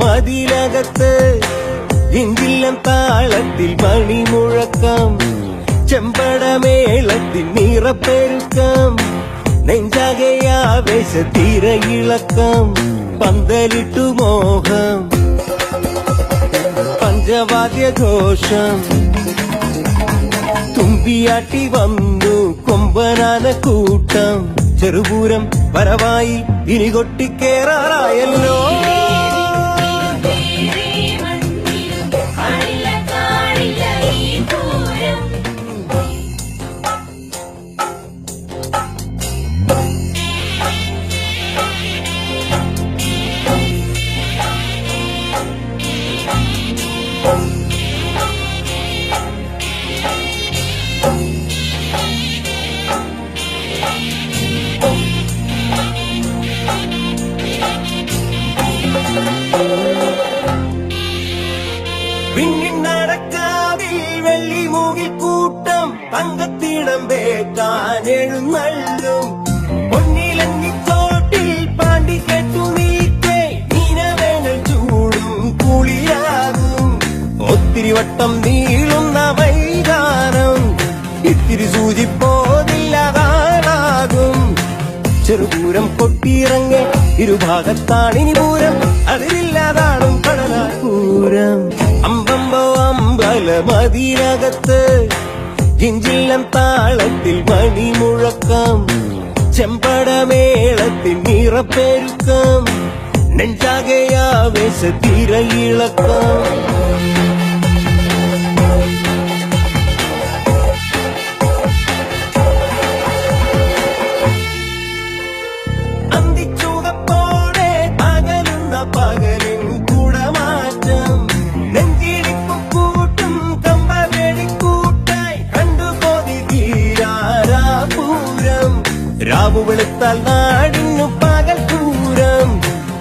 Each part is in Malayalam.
മതിലകത്ത് ഇഞ്ചില്ലം താളത്തിൽ മണിമുഴക്കം ചെമ്പടമേളത്തിൽ നിറപ്പെരുക്കം നെഞ്ചകയാവേശ തിരയിളക്കം പന്തലിട്ടു മോഹം പഞ്ചവാദ്യഘോഷം തുമ്പിയാട്ടി വന്നു കൊമ്പനാന കൂട്ടം ചെറുപൂരം വരവായി ഇനി കൊട്ടിക്കേറാറായല്ലോ. പിന്നിന്നടക്കാവിൽ വെള്ളിമൂകിൽ കൂട്ടം തങ്കത്തിടം വേക്കാൻ എഴുന്നള്ളും പൊന്നിലങ്ങിത്തോട്ടിൽ പാണ്ടി കെട്ടു നീക്കേ നീനവേനൽ ചൂടും കുളിരാകും ഒത്തിരി വട്ടം നീളുന്ന മൈതാനം ഇത്തിരി സൂചിപ്പോതില്ലാതാകും ചെറുപൂരം കൊട്ടിയിറങ്ങെ ഇരുഭാഗത്താണിനി പൂരം അതിരില്ലാതാടും കടലാപൂരം അമ്പമ്പോ അമ്പല മതിലകത്ത് ഇഞ്ചില്ലം താളത്തിൽ മണിമുഴക്കം ചെമ്പടമേളത്തിൽ നിറപ്പെരുക്കം നെഞ്ചാകയാവേശ തിരയിളക്കം പകലിൻ കുടമാറ്റം നെഞ്ചിടിപ്പും കൂട്ടും കമ്പവേടിക്കൂട്ടായി കണ്ടുപോതി തീരാപൂരം രാവു വെളുത്താൽ നാടിനു പകൽ പൂരം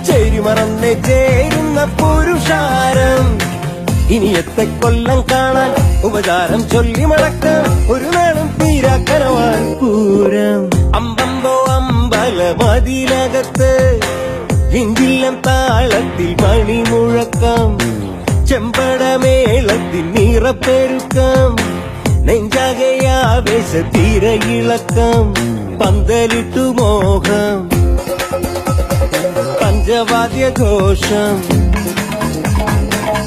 ചേരിമറന്ന് ചേരുന്ന പുരുഷാരം ഇനി എത്ര കൊല്ലം കാണാൻ ഉപചാരം ചൊല്ലി മടക്കാം ഒരു നാളും തീരാക്കരവാൻ പൂരം അമ്പമ്പോ അമ്പല മതിലകത്ത് ഇഞ്ചില്ലം താളത്തിൽ മണിമുഴക്കം ചെമ്പടമേളത്തിൽ നിറപ്പെരുക്കം നെഞ്ചകയാവേശ തിരയിളക്കം പന്തലിട്ടു മോഹം പഞ്ചവാദ്യഘോഷം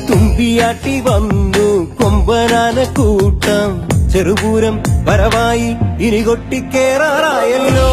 തുമ്പിയാട്ടി വന്നു കൊമ്പനാന കൂട്ടം ചെറുപൂരം വരവായി ഇനി കൊട്ടിക്കേറാറായല്ലോ.